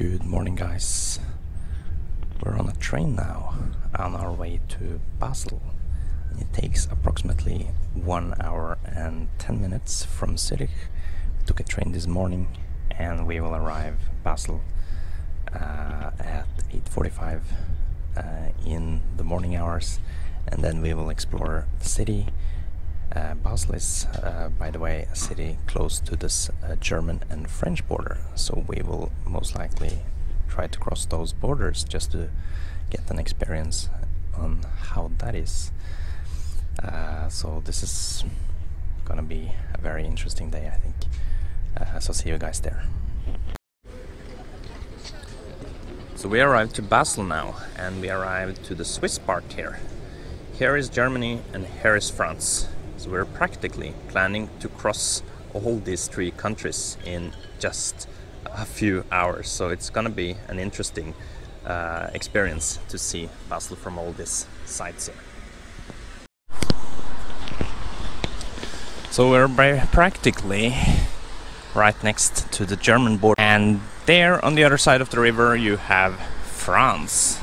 Good morning, guys. We're on a train now on our way to Basel. It takes approximately 1 hour and 10 minutes from Zurich. We took a train this morning and we will arrive Basel at 8:45 in the morning hours, and then we will explore the city. Basel is, by the way, a city close to this German and French border, so we will most likely try to cross those borders just to get an experience on how that is. So this is gonna be a very interesting day, I think. So see you guys there. So we arrived to Basel now, and we arrived to the Swiss part here. Here is Germany and here is France. So we're practically planning to cross all these three countries in just a few hours. So it's gonna be an interesting experience to see Basel from all these sides here. So we're practically right next to the German border, and there on the other side of the river you have France.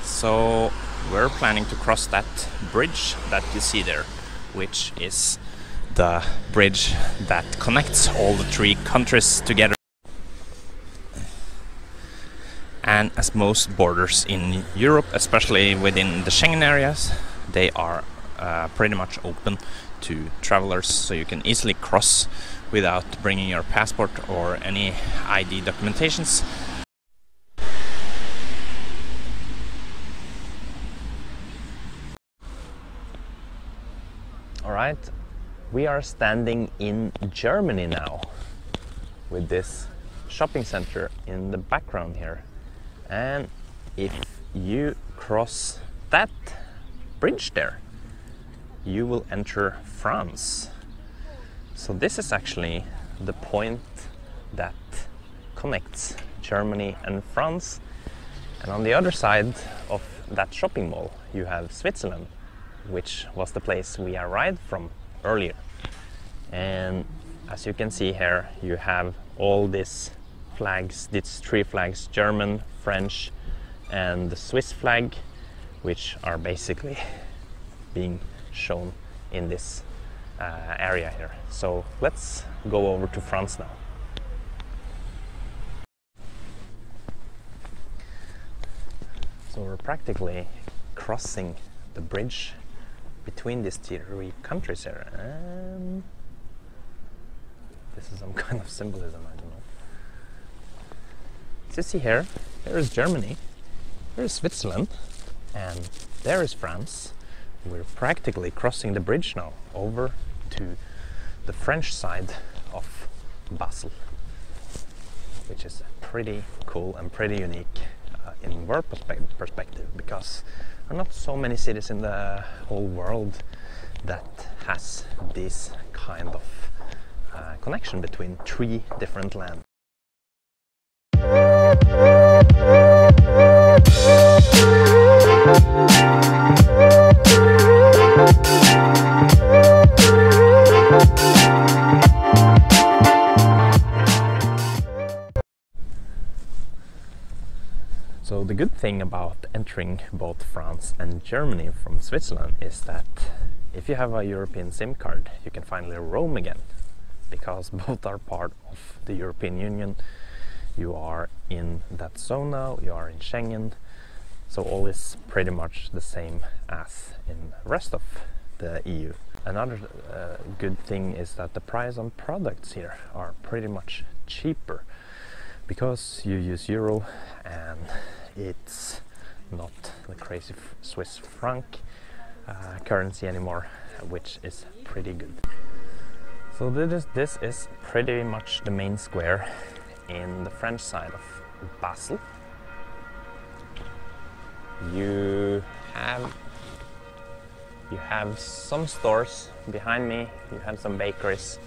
So we're planning to cross that bridge that you see there, which is the bridge that connects all the three countries together. And as most borders in Europe, especially within the Schengen areas, they are pretty much open to travelers, so you can easily cross without bringing your passport or any ID documentations. Alright, we are standing in Germany now with this shopping center in the background here. And if you cross that bridge there, you will enter France. So this is actually the point that connects Germany and France. And on the other side of that shopping mall, you have Switzerland, which was the place we arrived from earlier. And as you can see here, you have all these flags, these three flags, German, French and the Swiss flag, which are basically being shown in this area here. So let's go over to France now. So we're practically crossing the bridge between these three countries here, and this is some kind of symbolism, I don't know. So you see here is Germany, here is Switzerland, and there is France. We're practically crossing the bridge now over to the French side of Basel, which is pretty cool and pretty unique in world perspective, because there are not so many cities in the whole world that has this kind of connection between three different lands. So the good thing about entering both France and Germany from Switzerland is that if you have a European SIM card, you can finally roam again, because both are part of the European Union. You are in that zone now, you are in Schengen, so all is pretty much the same as in the rest of the EU. Another good thing is that the price on products here are pretty much cheaper, because you use euro and it's not the crazy Swiss franc currency anymore, which is pretty good. So this is pretty much the main square in the French side of Basel. You have some stores behind me, you have some bakeries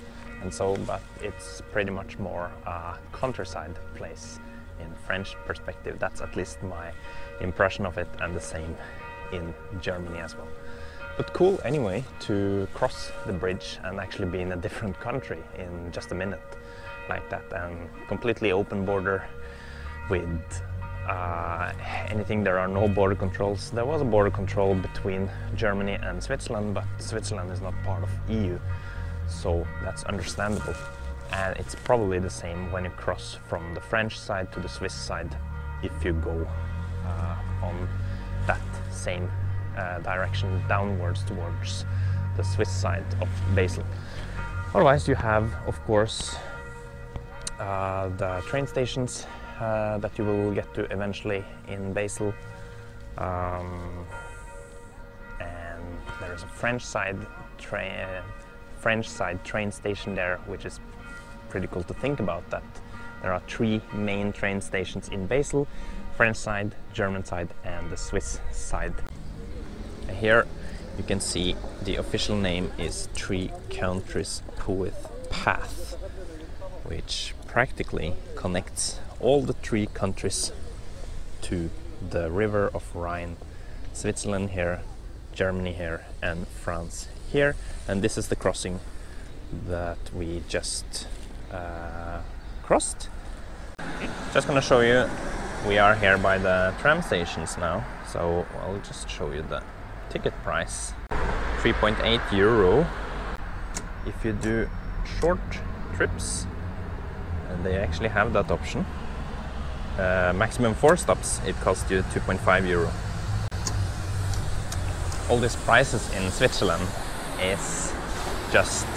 and so, but it's pretty much more a countryside place in French perspective. That's at least my impression of it, and the same in Germany as well. But cool anyway to cross the bridge and actually be in a different country in just a minute like that, and completely open border. with anything. There are no border controls. There was a border control between Germany and Switzerland, but Switzerland is not part of EU, so that's understandable. And it's probably the same when you cross from the French side to the Swiss side if you go on that same direction downwards towards the Swiss side of Basel. Otherwise, you have, of course, the train stations that you will get to eventually in Basel, and there is a French side train station there, which is pretty cool to think about. That there are 3 main train stations in Basel: French side, German side, and the Swiss side. And here you can see the official name is 3 Countries Poeth Path, which practically connects all the 3 countries to the river of Rhine. Switzerland here, Germany here, and France here. And this is the crossing that we just crossed. Just gonna show you, we are here by the tram stations now, so I'll just show you the ticket price. 3.8 euro if you do short trips, and they actually have that option. Maximum 4 stops, it costs you 2.5 euro. All these prices in Switzerland is just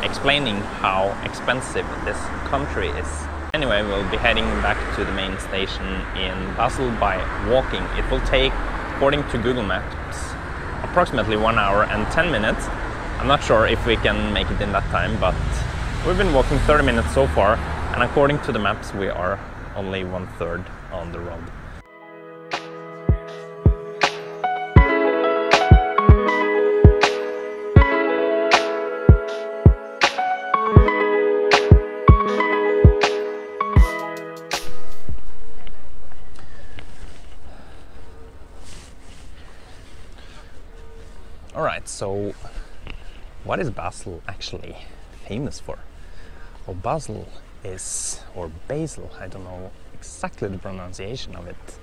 explaining how expensive this country is. Anyway, we'll be heading back to the main station in Basel by walking. It will take, according to Google Maps, approximately 1 hour and 10 minutes. I'm not sure if we can make it in that time, but we've been walking 30 minutes so far, and according to the maps we are only 1/3 on the road. Alright, so what is Basel actually famous for? Well, Basel is, or Basel, I don't know exactly the pronunciation of it,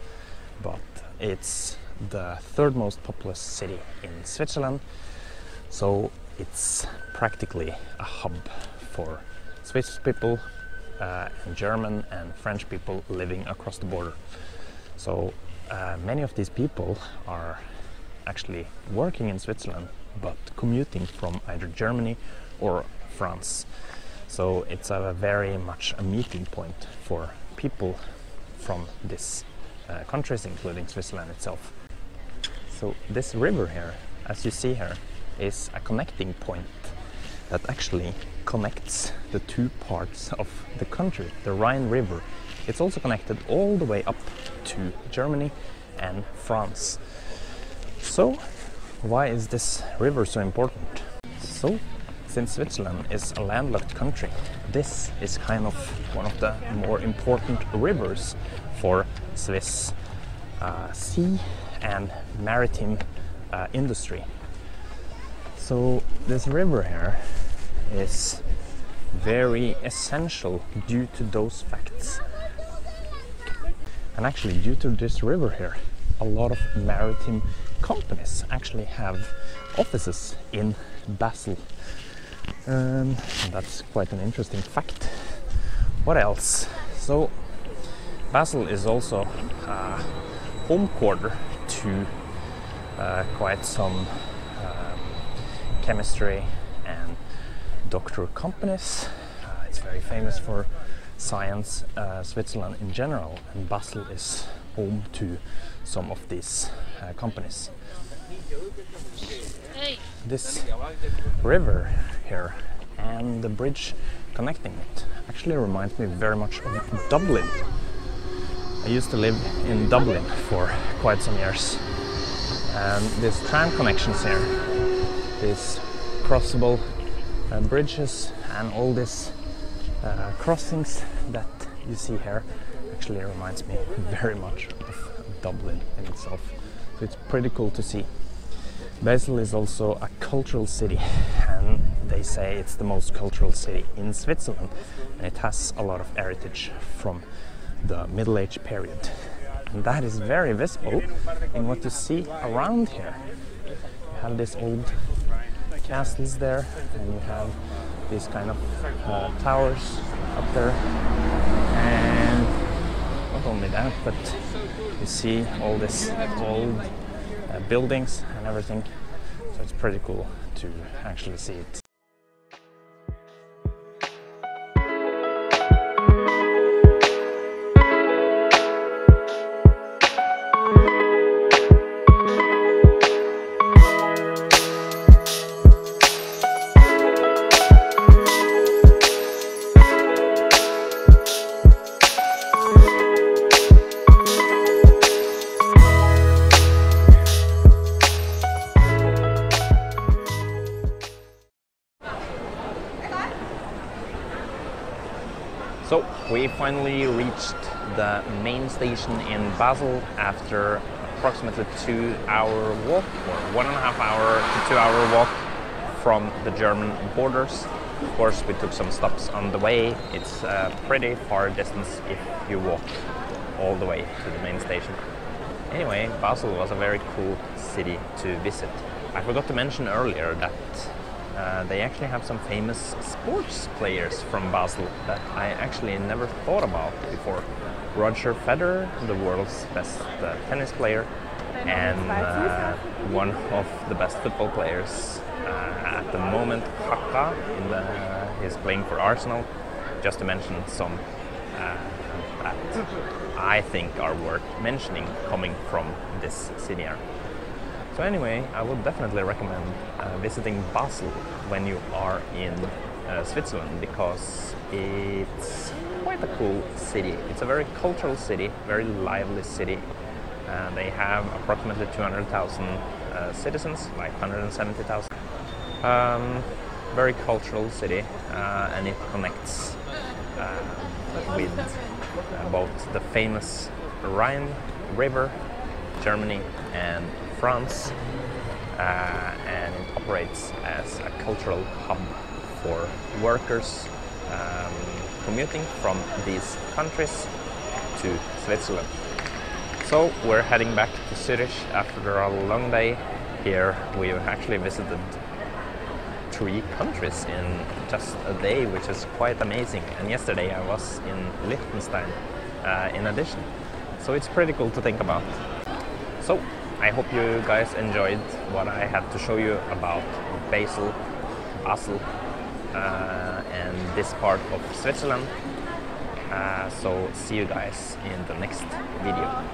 but it's the 3rd most populous city in Switzerland, so it's practically a hub for Swiss people and German and French people living across the border. So many of these people are actually working in Switzerland but commuting from either Germany or France. So it's a very much a meeting point for people from these countries, including Switzerland itself. So this river here, as you see here, is a connecting point that actually connects the 2 parts of the country, the Rhine River. It's also connected all the way up to Germany and France. So why is this river so important? So since Switzerland is a landlocked country, this is kind of one of the more important rivers for Swiss sea and maritime industry. So this river here is very essential due to those facts. And actually, due to this river here, a lot of maritime companies actually have offices in Basel. That's quite an interesting fact. What else? So Basel is also home quarter to quite some chemistry and doctor companies. It's very famous for science, Switzerland in general, and Basel is home to some of these companies. This river here and the bridge connecting it actually reminds me very much of Dublin. I used to live in Dublin for quite some years, and these tram connections here, these crossable bridges and all these crossings that you see here actually reminds me very much of Dublin in itself. So it's pretty cool to see. Basel is also a cultural city, and they say it's the most cultural city in Switzerland, and it has a lot of heritage from the Middle Age period. And that is very visible in what you see around here. You have these old castles there, and you have these kind of towers up there. And not only that, but you see all this old buildings and everything. So it's pretty cool to actually see it. So we finally reached the main station in Basel after approximately 2-hour walk, or 1.5 hour to 2-hour walk from the German borders. Of course, we took some stops on the way. It's a pretty far distance if you walk all the way to the main station. Anyway, Basel was a very cool city to visit. I forgot to mention earlier that they actually have some famous sports players from Basel that I actually never thought about before. Roger Federer, the world's best tennis player, and one of the best football players at the moment, Haka, he's playing for Arsenal, just to mention some that I think are worth mentioning coming from this city. So anyway, I would definitely recommend visiting Basel when you are in Switzerland, because it's quite a cool city. It's a very cultural city, very lively city. They have approximately 200,000 citizens, like 170,000. Very cultural city, and it connects with both the famous Rhine River, Germany, and France, and it operates as a cultural hub for workers commuting from these countries to Switzerland. So we're heading back to Zurich after a long day. Here we've actually visited 3 countries in just a day, which is quite amazing. And yesterday I was in Liechtenstein in addition. So it's pretty cool to think about. So I hope you guys enjoyed what I had to show you about Basel, and this part of Switzerland. So see you guys in the next video.